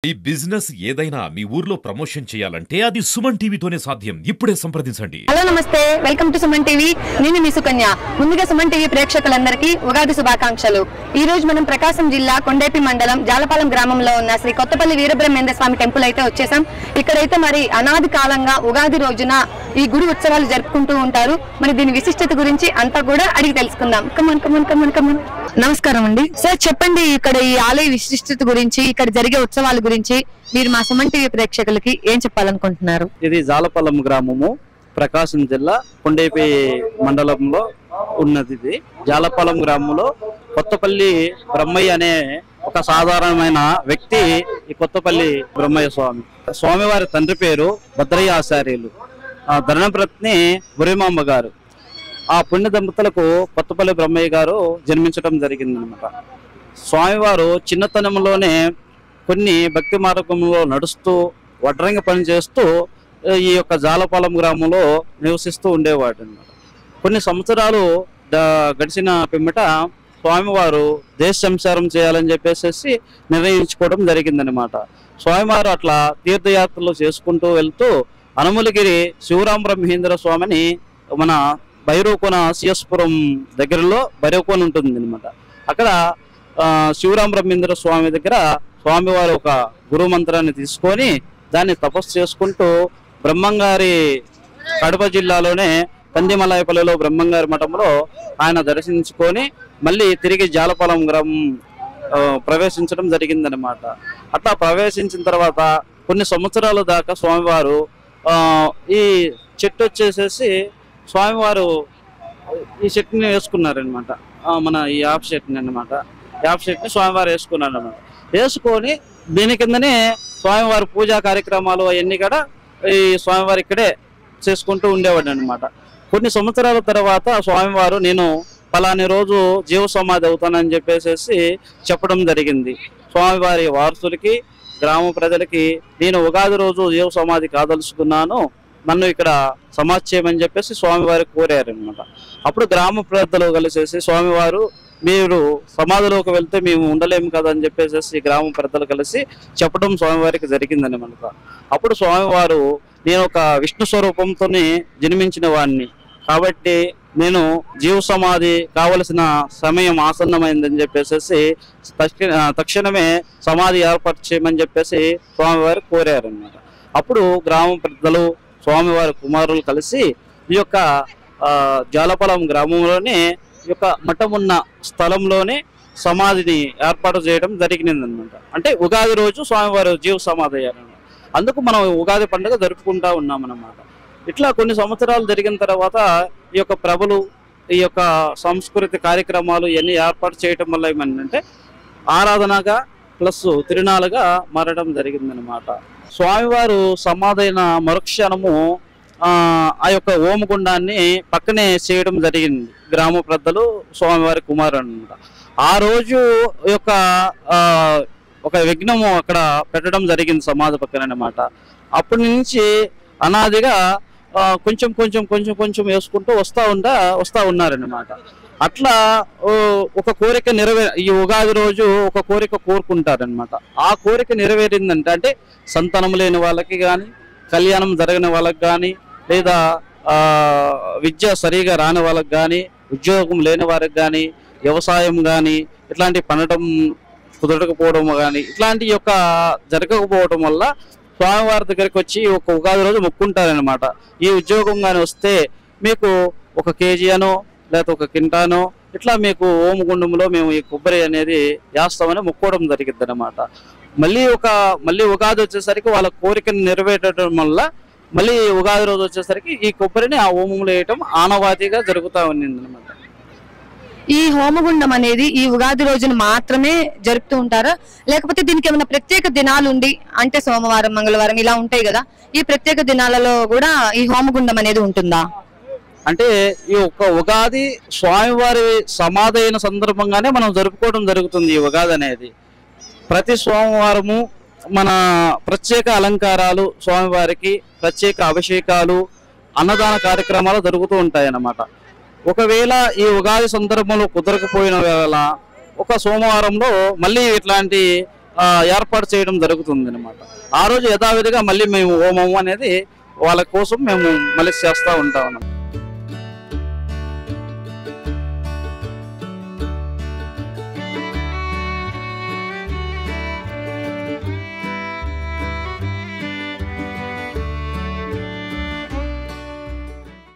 ఈ బిజినెస్ ఏదైనా మీ ఊర్లో ప్రమోషన్ చేయాలంటే అది సుమన్ టీవీతోనే సాధ్యం. ఇప్పుడే సంప్రదించండి. హలో నమస్తే, వెల్కమ్ టు సుమన్ టీవీ. నేను మీ సుకన్య. ముందుగా సుమన్ టీవీ ప్రేక్షకులందరికీ ఉగాది శుభాకాంక్షలు. ఈ రోజు మనం ప్రకాశం జిల్లా కొండేపి మండలం జాలపాలెం గ్రామంలో ఉన్న శ్రీ కొత్తపల్లి వీరబ్రహ్మేంద్ర స్వామి టెంపుల్ అయితే వచ్చేసాం. ఇక్కడైతే మరి అనాది కాలంగా ఉగాది రోజున ఈ గుడి ఉత్సవాలు జరుపుకుంటూ ఉంటారు. మరి దీని విశిష్టత గురించి అంతా కూడా అడిగి తెలుసుకుందాం. Come on come on come on come on. నమస్కారం అండి సార్, చెప్పండి ఇక్కడ ఈ ఆలయ విశిష్టత గురించి, ఇక్కడ జరిగే ఉత్సవాల గురించి మీరు మా సుమన్ టీవీ ప్రేక్షకులకి ఏం చెప్పాలనుకుంటున్నారు? ఇది జాలపాలెం గ్రామము, ప్రకాశం జిల్లా కొండేపి మండలంలో ఉన్నది. ఇది జాలపాలెం గ్రామంలో కొత్తపల్లి బ్రహ్మయ్య అనే ఒక సాధారణమైన వ్యక్తి ఈ కొత్తపల్లి బ్రహ్మయ్య స్వామి. స్వామివారి తండ్రి పేరు భద్రయ్య ఆచార్యులు, ధరణప్రత్ని బురేమాంబ గారు. ఆ పుణ్య దంపతులకు కొత్తపల్లి బ్రహ్మయ్య గారు జన్మించడం జరిగిందనమాట. స్వామివారు చిన్నతనంలోనే కొన్ని భక్తి మార్గంలో నడుస్తూ వడ్రంగి పని చేస్తూ ఈ యొక్క జాలపాలెం గ్రామంలో నివసిస్తూ ఉండేవాడు అనమాట. కొన్ని సంవత్సరాలు గడిచిన పిమ్మట స్వామివారు దేశ సంచారం చేయాలని చెప్పేసి నిర్ణయించుకోవడం జరిగిందనమాట. స్వామివారు అట్లా తీర్థయాత్రలు చేసుకుంటూ వెళ్తూ అనుమలగిరి శివరామబ్రహ్మేంద్ర స్వామిని మన భైరవకోన సిఎస్పురం దగ్గరలో భైరవకోన ఉంటుంది అనమాట. అక్కడ శివరామబ్రహ్మేంద్ర స్వామి దగ్గర స్వామివారు ఒక గురు మంత్రాన్ని తీసుకొని దాన్ని తపస్సు చేసుకుంటూ బ్రహ్మంగారి కడప జిల్లాలోనే కందిమలాయపల్లిలో బ్రహ్మంగారి మఠంలో ఆయన దర్శించుకొని మళ్ళీ తిరిగి జాలపాలెం గ్రామం ప్రవేశించడం జరిగిందనమాట. అట్లా ప్రవేశించిన తర్వాత కొన్ని సంవత్సరాల దాకా స్వామివారు ఈ చెట్టు వచ్చేసేసి స్వామివారు ఈ చెట్టుని వేసుకున్నారనమాట. మన ఈ యాప్ చెట్టుని అనమాట. యాప్ చెట్టుని స్వామివారు వేసుకున్నారు అనమాట. వేసుకొని దీని కిందనే స్వామివారి పూజా కార్యక్రమాలు అవన్నీ కూడా ఈ స్వామివారు ఇక్కడే చేసుకుంటూ ఉండేవాడు అనమాట. కొన్ని సంవత్సరాల తర్వాత స్వామివారు నేను పలాని రోజు జీవ సమాధి అవుతానని చెప్పేసి చెప్పడం జరిగింది. స్వామివారి వారసులకి గ్రామ ప్రజలకి నేను ఉగాది రోజు జీవ సమాధి కాదలుచుకున్నాను, నన్ను ఇక్కడ సమాధి చేయమని చెప్పేసి స్వామివారు కోరారనమాట. అప్పుడు గ్రామ పెద్దలు కలిసేసి స్వామివారు మీరు సమాధిలోకి వెళ్తే మేము ఉండలేము కదా అని చెప్పేసి గ్రామ పెద్దలు కలిసి చెప్పడం స్వామివారికి జరిగిందనమాట. అప్పుడు స్వామివారు నేను ఒక విష్ణు స్వరూపంతోనే జన్మించిన వాడిని కాబట్టి నేను జీవ సమాధి కావలసిన సమయం ఆసన్నమైందని చెప్పేసి తక్షణమే సమాధి ఏర్పాటు చేయమని చెప్పేసి స్వామివారు కోరారనమాట. అప్పుడు గ్రామ పెద్దలు స్వామివారి కుమారులు కలిసి ఈ యొక్క జాలపాలెం గ్రామంలోనే ఈ యొక్క మఠం ఉన్న స్థలంలోనే సమాధిని ఏర్పాటు చేయడం జరిగిందనమాట. అంటే ఉగాది రోజు స్వామివారు జీవ సమాధి అయ్యారన్నమాట. అందుకు మనం ఉగాది పండుగ జరుపుకుంటా ఉన్నామన్నమాట. ఇట్లా కొన్ని సంవత్సరాలు జరిగిన తర్వాత ఈ యొక్క ప్రభులు ఈ యొక్క సంస్కృతి కార్యక్రమాలు ఇవన్నీ ఏర్పాటు చేయటం వల్ల ఏమంటే ఆరాధనగా ప్లస్ తిరునాలుగా మారడం జరిగిందనమాట. స్వామివారు సమాధైన మరుక్షణము ఆ యొక్క హోమగుండాన్ని పక్కనే చేయడం జరిగింది గ్రామ పెద్దలు స్వామివారి కుమారుడు అనమాట. ఆ రోజు యొక్క ఒక విఘ్నము అక్కడ పెట్టడం జరిగింది సమాధి పక్కన అనమాట. అప్పటి నుంచి అనాదిగా కొంచెం కొంచెం కొంచెం కొంచెం వేసుకుంటూ వస్తూ ఉన్నారనమాట. అట్లా ఒక కోరిక ఈ ఉగాది రోజు ఒక కోరిక కోరుకుంటారనమాట. ఆ కోరిక నెరవేరిందంటే అంటే సంతానం లేని వాళ్ళకి కానీ, కళ్యాణం జరగని వాళ్ళకి కానీ, లేదా విద్య సరిగా రాని వాళ్ళకి కానీ, ఉద్యోగం లేని వారికి కానీ, వ్యవసాయం కానీ ఇట్లాంటి పండటం కుదరకపోవడం కానీ ఇట్లాంటి యొక్క జరగకపోవడం వల్ల స్వామివారి దగ్గరికి వచ్చి ఒక ఉగాది రోజు మొక్కుంటారనమాట. ఈ ఉద్యోగం కానీ వస్తే మీకు 1 కేజీ అనో లేకపోతే 1 కింటానో ఇట్లా మీకు హోమగుండంలో మేము ఈ కొబ్బరి అనేది వేస్తామని మొక్కోవడం జరిగింది అనమాట. మళ్ళీ ఉగాది వచ్చేసరికి వాళ్ళ కోరికను నెరవేరడం వల్ల మళ్ళీ ఉగాది రోజు వచ్చేసరికి ఈ కొబ్బరిని ఆ హోమంలో వేయటం ఆనవాయితీగా జరుగుతూ ఉన్నింది అనమాట. ఈ హోమగుండం అనేది ఈ ఉగాది రోజున మాత్రమే జరుపుతూ ఉంటారా, లేకపోతే దీనికి ఏమైనా ప్రత్యేక దినాలు ఉండి అంటే సోమవారం మంగళవారం ఇలా ఉంటాయి కదా, ఈ ప్రత్యేక దినాలలో కూడా ఈ హోమగుండం అనేది ఉంటుందా? అంటే ఈ ఒక్క ఉగాది స్వామివారి సమాధి అయిన సందర్భంగానే మనం జరుపుకోవడం జరుగుతుంది. ఈ ఉగాది అనేది ప్రతి సోమవారము మన ప్రత్యేక అలంకారాలు, స్వామివారికి ప్రత్యేక అభిషేకాలు, అన్నదాన కార్యక్రమాలు జరుగుతూ ఉంటాయి అన్నమాట. ఒకవేళ ఈ ఉగాది సందర్భంలో కుదరకపోయిన వేళ ఒక సోమవారంలో మళ్ళీ ఇట్లాంటి ఏర్పాటు చేయడం జరుగుతుంది అనమాట. ఆ రోజు యథావిధిగా మళ్ళీ మేము హోమం అనేది వాళ్ళ కోసం మేము మళ్ళీ చేస్తూ ఉంటాం.